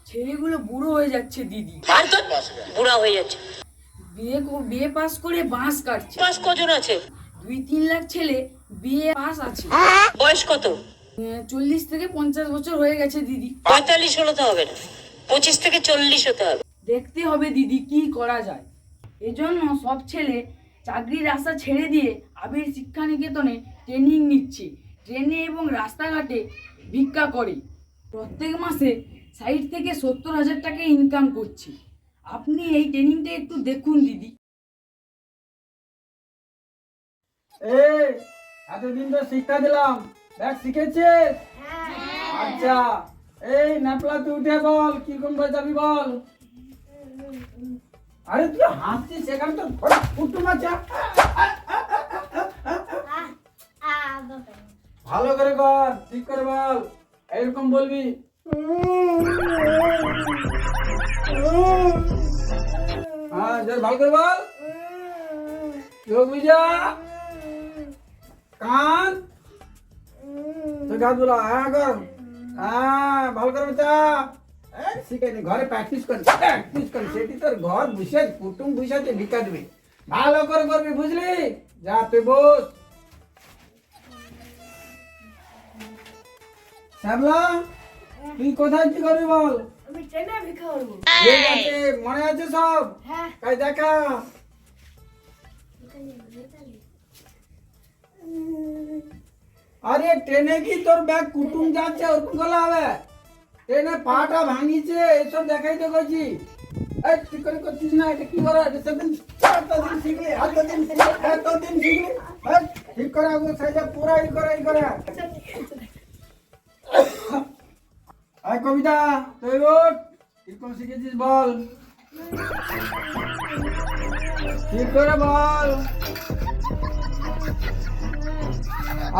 ছেলেগুলো বুড়ো হয়ে যাচ্ছে দিদি। বুড়া হয়ে যাচ্ছে? বিয়ে পাস করে বাঁশ কাটছে। পাস কজন আছে? 2-3 লাখ ছেলে বিয়ে পাস আছে। বয়স কত? 40 থেকে 50 বছর হয়ে গেছে দিদি। 45 হলে তো হবে না, 25 থেকে 40 হতে হবে। দেখতে হবে দিদি কি করা যায়। এজন্য সব ছেলে চাকরির আশা ছেড়ে দিয়ে আবির শিক্ষা নিকেতনে ট্রেনিং নিচ্ছে। ট্রেনে এবং রাস্তাঘাটে ভিক্ষা করে প্রত্যেক মাসে 60 থেকে 70 হাজার টাকা ইনকাম করছে। আপনি এই ট্রেনিংটা একটু দেখুন দিদি। এই এতদিন তো শিক্ষা দিলাম, ব্যাগ শিখেছিস? আচ্ছা, এই ন্যাপলা তুই উঠে বল কি কোন যাবি বল। আরে তুই হাসছিস, সেখানে তো কুটুম আছে। ভালো করে কর, ঠিক করে বল, এরকম বলবি। হ্যাঁ, ভালো করে বল। চোখ বুঝা, কান তো গাছ বলা, হ্যাঁ কর, হ্যাঁ ভালো করে বেটা। শিখাইনি, ঘরে প্র্যাকটিস করি, সেটি তোর ঘর বসে কুটুম বসে ভিক্ষা দিবি, ভালো করে করবি, বুঝলি? যা তুই বস। শ্যামলা, তুই কোথায় কি করবি বল? আমি ট্রেনে ভিক্ষা করব। ঠিক আছে, মনে আছে সব? হ্যাঁ। তাই দেখা। আরে ট্রেনে কি তোর ব্যাগ কুটুম যাচ্ছে ওরকম গলা হবে? ট্রেনে পাটা ভাঙিছে এসব দেখাই তো করছি। এই ঠিক করে করছিস না, এটা কি করা? এতদিন শিখলি, এতদিন শিখলি, ঠিক করে আগো সাইজা পুরা ই করে। আয় কবিতা, তুই ওঠ, কিরকম শিখেছিস বল, ঠিক করে বল।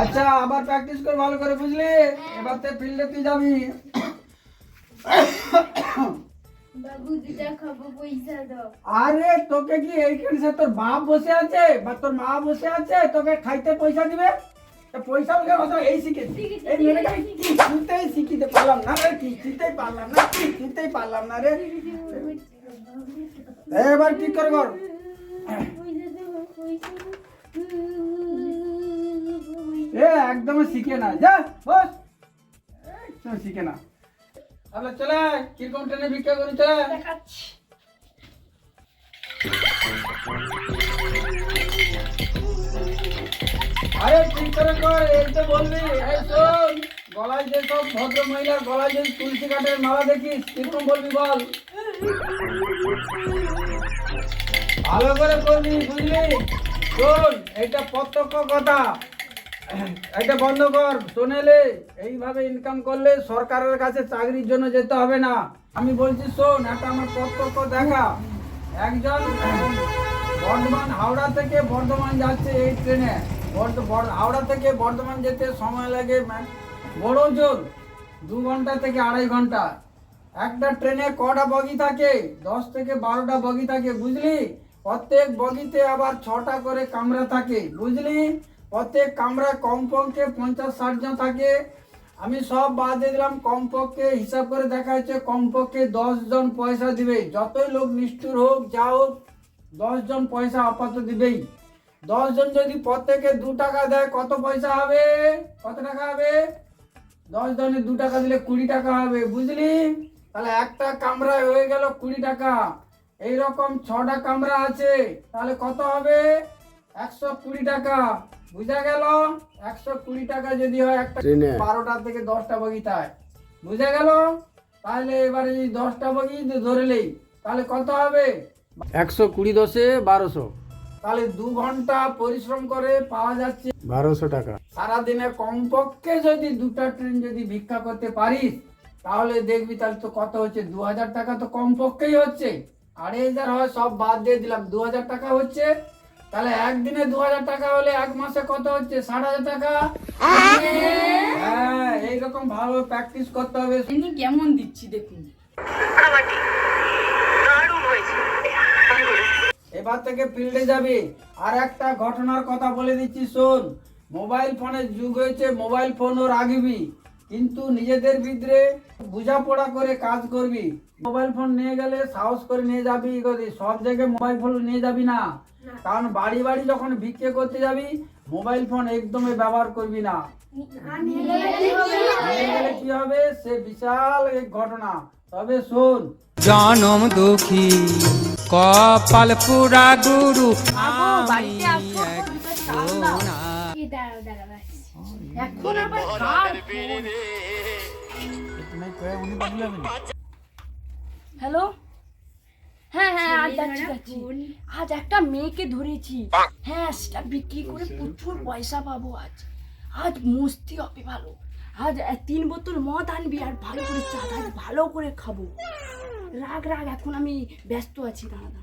আচ্ছা, আবার প্র্যাকটিস কর ভালো করে, বুঝলি? এবার তে ফিল্ডে তুই যাবি। বাবু দুটা খাবো, পয়সা দাও। আরে তোকে কি এইখানে সে তোর বাপ বসে আছে বা তোর মা বসে আছে তোকে খাইতে পয়সা দিবে? পয়সা বলে কথা এই শিখেছি, এই মেয়েটা কিছুতেই শিখিতে পারলাম না রে, কিছুতেই পারলাম না রে। এবার ঠিক করে কর। একদম শিখে না, যা বস, একদম শিখে না। তাহলে চলে কিরকম ট্রেনে ভিক্ষা করি, চলে। আরে ঠিক করে কর, এই তো বলবি। এই শোন, গলায় যে সব ভদ্র মহিলার গলায় যে তুলসী কাঠের মালা দেখিস, কিরকম বলবি বল, ভালো করে করবি, বুঝলি? শোন, এইটা প্রত্যক্ষ কথা, এটা বন্ধ কর। শোনেলে এইভাবে ইনকাম করলে সরকারের কাছে চাকরির জন্য যেতে হবে না। আমি বলছি শোন, এটা আমার প্রত্যক্ষ দেখা। একজন বর্ধমান, হাওড়া থেকে বর্ধমান যাচ্ছে এই ট্রেনে। হাওড়া থেকে বর্ধমান যেতে সময় লাগে বড় জোর 2 ঘন্টা থেকে 2.5 ঘন্টা। একটা ট্রেনে কটা বগি থাকে? 10 থেকে 12টা বগি থাকে, বুঝলি? প্রত্যেক বগিতে আবার 6টা করে কামরা থাকে, বুঝলি? প্রত্যেক কামরা কমপক্ষে 50-60 জন থাকে। আমি সব বাদ দিয়ে দিলাম, কমপক্ষে হিসাব করে দেখা যাচ্ছে কমপক্ষে 10 জন পয়সা দিবে। যতই লোক নিষ্ঠুর হোক, যা হোক, 10 জন পয়সা আপাতত দিবেই। 10 জন যদি প্রত্যেকে 2 টাকা দেয়, কত পয়সা হবে? কত টাকা হবে? 10 জনে 2 টাকা দিলে 20 টাকা হবে, বুঝলি? তাহলে একটা কামরায় হয়ে গেল 20 টাকা। এইরকম 6টা কামরা আছে, তাহলে কত হবে? 120 টাকা, বুঝা গেল? 120 টাকা যদি হয় একটা 12টা থেকে 10টা বগিতায়, বুঝা গেল? তাহলে এবারে যদি 10টা বগি ধরলেই তাহলে কত হবে? 120 10 1200, তাহলে 2 ঘন্টা পরিশ্রম করে পাওয়া যাচ্ছে 1200 টাকা। সারাদিনে কমপক্ষে যদি 2টা ট্রেন যদি ভিক্ষা করতে পারিস, তাহলে দেখবি তাহলে তো কত হচ্ছে, 2000 টাকা তো কমপক্ষেই হচ্ছে। 2500 হয়, সব বাদ দিয়ে দিলাম, 2000 টাকা হচ্ছে। তাহলে একদিনে 2000 টাকা হলে এক মাসে কত হচ্ছে? 60,000 টাকা। হ্যাঁ, এইরকম ভালো প্র্যাকটিস করতে হবে। ট্রেনিং কেমন দিচ্ছি দেখুন। এবার থেকে ফিল্ডে যাবি। আর একটা ঘটনার কথা বলে দিচ্ছি শোন। মোবাইল ফোনের যুগ হয়েছে, মোবাইল ফোন ও রাখবি, কিন্তু নিজেদের ভিতরে বোঝাপড়া করে কাজ করবি। মোবাইল ফোন নিয়ে গেলে সাহস করে নিয়ে যাবি, সব জায়গায় মোবাইল ফোন নিয়ে যাবি না। কারণ বাড়ি বাড়ি যখন ভিক্ষে করতে যাবি মোবাইল ফোন একদমই ব্যবহার করবি না। নিয়ে গেলে কি হবে সে বিশাল এক ঘটনা। তবে শোন, জনম দুঃখী কপাল পুরা গুরু আমি দাঁড়াও দাঁড়াও আসছি। এখন আবার কার ফোন? হ্যালো, হ্যাঁ হ্যাঁ আজ যাচ্ছি। আজ একটা মেয়েকে ধরেছি। হ্যাঁ সেটা বিক্রি করে প্রচুর পয়সা পাবো। আজ আজ মস্তি হবে ভালো। আজ 3 বোতল মদ আনবি আর ভালো করে চা, আজ ভালো করে খাবো। রাগ রাগ, এখন আমি ব্যস্ত আছি। দাঁড়া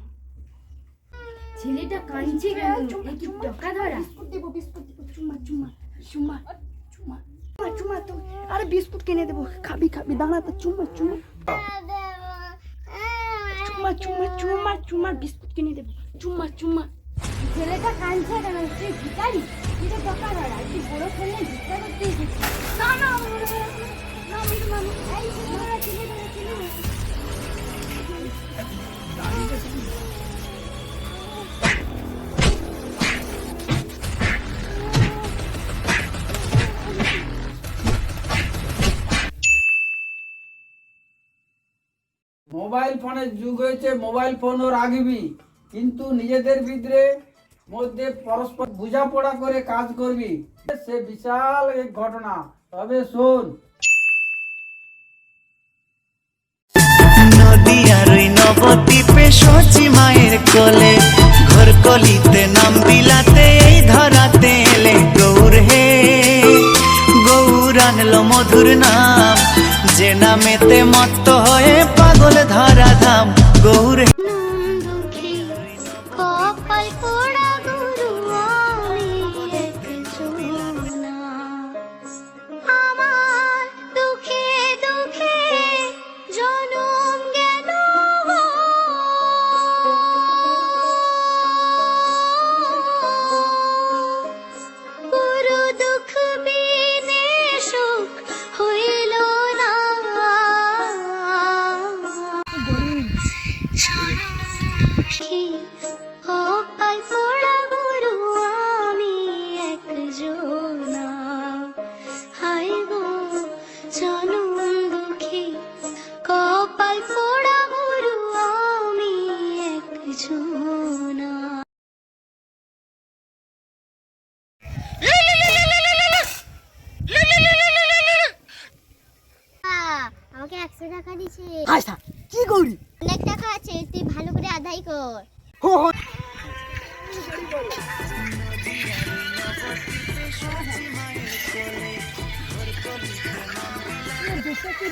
ছেলেটা কাঁদছে কেন? এ কি টাকা ধরা? বিস্কুট দেবো, চুম্মা চুম্মা চুম্মা চুম্মা চুম্মা তো। আরে বিস্কুট কিনে দেবো, খাবি খাবি। দাঁড়া তো, চুম্মা চুম্মা চুম্মা চুম্মা চুম্মা চুম্মা বিস্কুট কিনে দেবো, চুম্মা চুম্মা। ছেলেটা কাঁদছে কেন? তুই ভিখারি? তুই তো টাকা ধরা। তুই বড় ছেলে ভিক্ষা করতে এসেছিস। না না এই ছেলেটা ছেলে ধরে ছেলে ধরে। মোবাইল ফোনের যুগ হয়েছে, মোবাইল ফোনও রাখবি, কিন্তু নিজেদের ভিতরে মধ্যে পরস্পর বোঝাপড়া করে কাজ করবি। সে বিশাল এক ঘটনা। তবে শোন, নদিয়ার ওই নবদ্বীপে সচি মায়ের কোলে ঘর কলিতে নাম বিলাতে এই ধরাতে এলে গৌর হে গৌর আনলো মধুর নাম, যে নামেতে মত্ত হয়ে পাগল ধরা ধাম গৌর হে। কপাল পোড়া গুরু আমি একজনা। আমার দুঃখে দুঃখে জনম গেল গো। পুরো দুঃখ বিনে সুখ হইল না। কপাল পোড়া গুরু আমি একজনা। হাই গো জনম দুঃখী, কপাল পোড়া গুরু আমি একজনা। আমাকে 100 টাকা দিছে। আচ্ছা কি করি? অনেক টাকা আছে, তুই ভালো করে আদায় কর।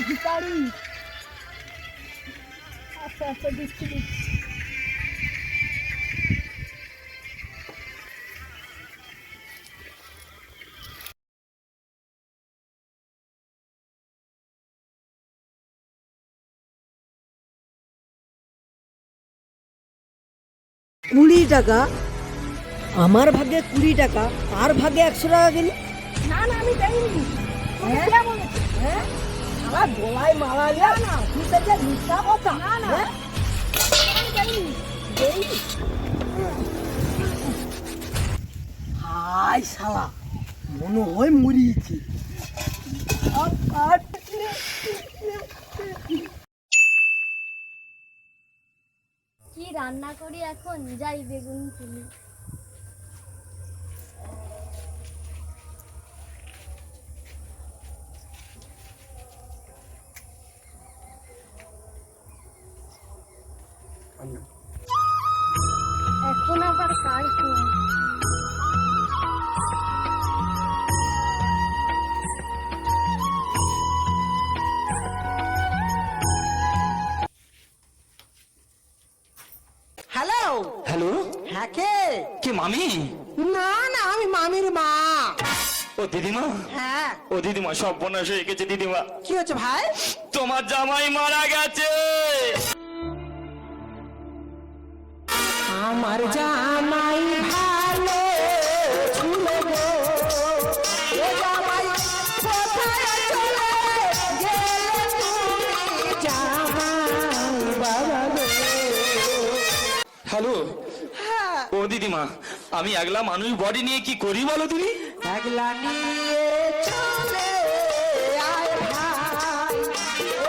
ভিখারি। আচ্ছা আচ্ছা দিচ্ছি। টাকা আমার ভাগে 20 টাকা, তার ভাগে 100 টাকা কিনি। না না আমি দেইনি। কে বলেছে? হ্যাঁ শালা গলায় মারা লিয়া না, তুই তো মিথ্যা কথা। না না আমি দেইনি। হাই শালা, মনে হয় মরিয়েছি। কি রান্না করি এখন? যাই বেগুন তুলি। এখন আবার কার ফোন? হ্যালো হ্যালো, হ্যাঁ কে? কি মামি? না না, আমি মামির মা। ও দিদিমা, হ্যাঁ ও দিদিমা সর্বনাশ হয়ে গেছে দিদিমা। কি হচ্ছে ভাই? তোমার জামাই মারা গেছে। আমার জামাই ভালো ছিল গো, ও জামাই কোথায় চলে গেলে হ্যালো ও দিদিমা, আমি একলা মানুষ বডি নিয়ে কি করি বলো তুমি? একলা নিয়ে চলে আয় ভাই,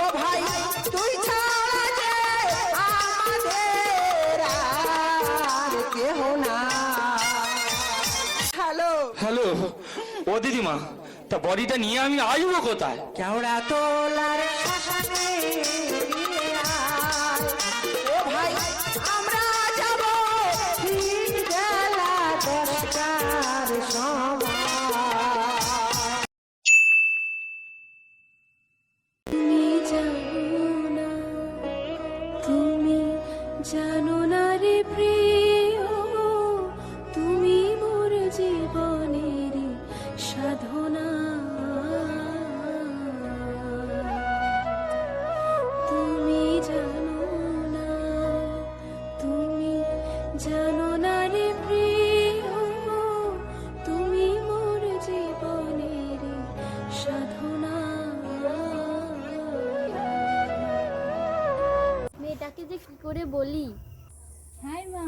ও ভাই তুই ছাড়া যে আমাদের আর কেহ না। হ্যালো হ্যালো ও দিদিমা, তা বডিটা নিয়ে আমি আসবো কোথায়? কেওড়া তোলার শ্মশানে নিয়ে আয়, ও ভাই আমরা যাব ঠিক বেলা 10টার সময়। তুমি জানো না রে প্রিয়, তুমি মোর জীবনের সাধনা। তুমি জানো না রে প্রিয়, তুমি মোর জীবনের সাধনা। মেয়েটাকে যে কি করে বলি? হ্যাঁ মা,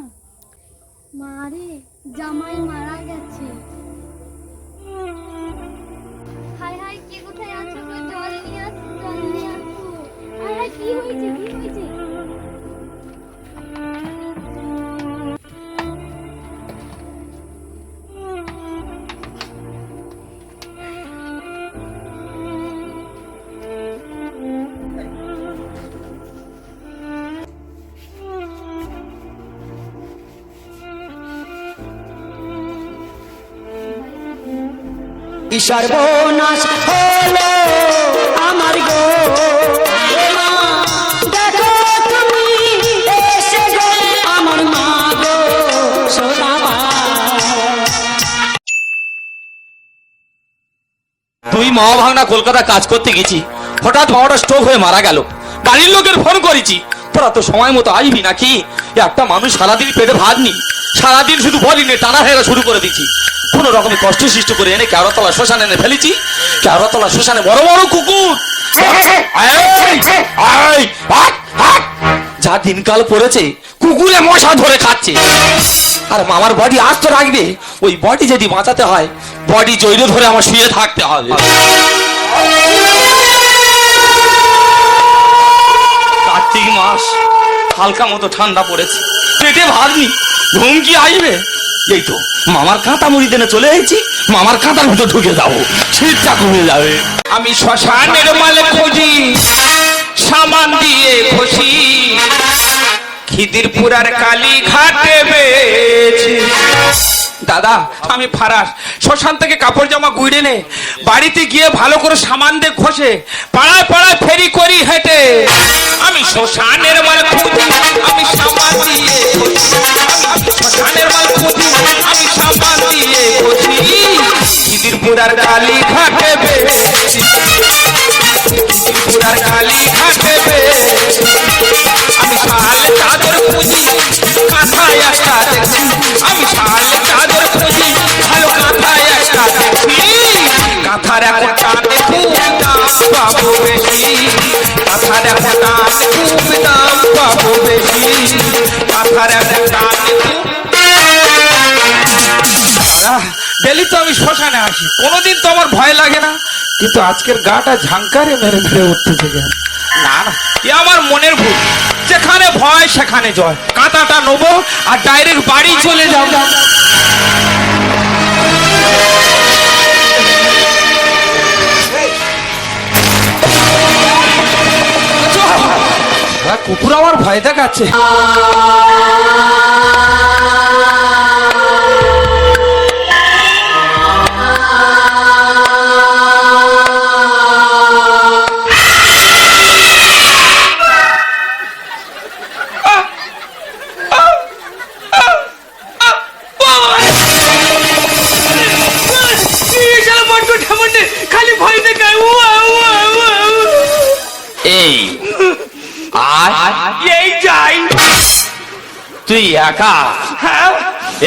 মারে জামাই মারা গেছে। হাই হাই, কে কোথায় আছো গো? জল নিয়ে আসো, জল নিয়ে আসো। হাই হাই, কি হয়েছে, কি হয়েছে? কি সর্বনাশ হলো আমার গো, দেখো তুমি এসে গো আমার মা গো সোনামা। তুই মা ভাঙনা কলকাতা কাজ করতে গেছি, হঠাৎ মামাটা স্ট্রোক হয়ে মারা গেল। বাড়ির লোকের ফোন করেছি, তোরা তো সময় মতো আসবি নাকি? একটা মানুষ সারাদিন পেটে ভাত নি, সারাদিন শুধু বলি নে টানা হেরা শুরু করে দিচ্ছি। কোন রকমের কষ্ট সৃষ্ট করে এনে কেওড়াতলা শ্মশানে এনে ফেলেছি। কেওড়াতলা শ্মশানে বড় বড় কুকুর, যা দিনকাল পড়েছে কুকুরে মশা ধরে খাচ্ছে। আর মামার বডি আজ তো রাখবে, ওই বডি যদি বাঁচাতে হয় বডি জৈর ধরে আমার শুয়ে থাকতে হবে। কার্তিক মাস, হালকা মতো ঠান্ডা পড়েছে, পেটে ভাত নি, ঘুম কি আসবে? এই তো মামার কাঁথা মুড়ি দেনে চলে এসেছি, মামার কাঁথার ভিতর ঢুকে যাবো, শীতটা কমে যাবে। আমি শ্মশানের মালে খুঁজি, সামান দিয়ে ঘষি, খিদিরপুরার কালী ঘাটে বেছি। দাদা আমি ফারাস, শ্মশান থেকে কাপড় জামা গুড়ে নে, বাড়িতে গিয়ে ভালো করে সামান দিয়ে ঘষে পাড়ায় পাড়ায় ফেরি করি হেঁটে। আমি শ্মশানের মাল খুঁজি, আমি সামান দিয়ে ঘষি, আমি শ্মশানের মাল খুঁজি, আমি সামান দিয়ে ঘষি, খিদিরপুরার কালী ঘাটে বেছি, খিদিরপুরার কালী ঘাটে বেছি। আমি শাল চাদর খুঁজি, কাঁথায় একটা দেখছি, আমি শাল চাদর খুঁজি, ভালো কাঁথায় একটা দেখছি। কাঁথার এখন টানে খুব দাম পাবো বেশি, কাঁথার এখন টানে খুব দাম পাবো বেশি, কাঁথার এখন টানে খুব। ডেলি তো আমি শ্মশানে আসি, কোনোদিন তো আমার ভয় লাগে না, কিন্তু আজকের গাটা ঝাঙ্কারে মেরে মেরে উঠতেছে কেন? না না, এ আমার মনের ভুল, যেখানে ভয় সেখানে জয়। কাঁটাটা নেবো আর ডাইরেক্ট বাড়ি চলে যাব। কুকুর আমার ভয় দেখাচ্ছে। খালি ভয় দেখায়। এই এই যাই, তুই একা?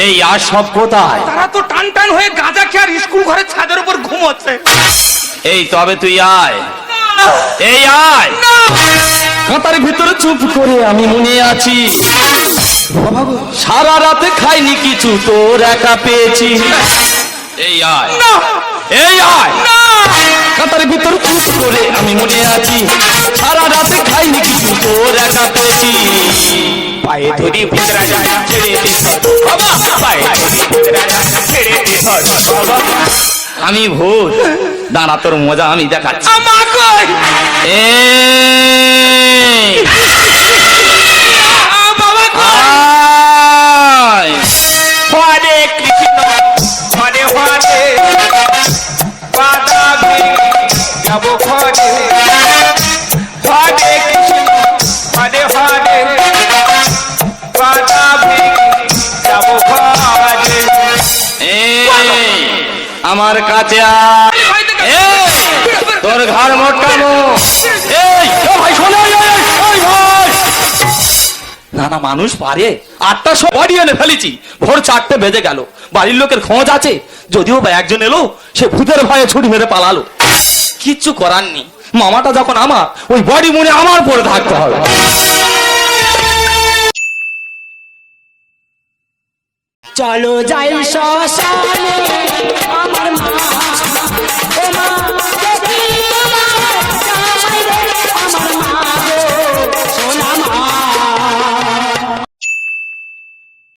এই আর সব কোথায়? তারা তো টান টান হয়ে গাঁজা খেয়ে আর স্কুল ঘরের ছাদের উপর ঘুমোচ্ছে। এই তবে তুই আয়, এই আয়। খাতার ভিতরে চুপ করে আমি মনে আছি সারা রাতে খাইনি কিছু তোর একা পেয়েছি এই আয় এই আয় খাতার ভিতরে চুপ করে আমি মনে আছি সারা রাতে খাইনি কিছু তোর একা পেয়েছি পায়ে ধরি ভিতরা যায় ছেড়ে দিস বাবা পায়ে ধরি ভিতরা যায় ছেড়ে দিস বাবা আমি ভূত দাঁড়া তোর মজা আমি দেখাচ্ছি আমা কই এই বাবা আয় হরে কৃষ্ণ হরে হরে পাদাবে যাব ঘরে হরে কৃষ্ণ হরে হরে পাদাবে যাব ঘরে এই আমার কাছে আয় এই, তোর ঘর মোটামো এই ও ভাই শোনো এই, এই ভাই না না মানুষ পারে 8টার সময় বাড়ি এনে ফেলেছি ভোর 4টে বেজে গেল বাড়ির লোকের খোঁজ আছে যদিও বা একজন এলো সে ভূতের ভয়ে ছুটি মেরে পালালো কিচ্ছু করার নেই মামাটা যখন আমার ওই বডি মনে আমার পরে থাকতে হবে চলো যাই শ্মশানে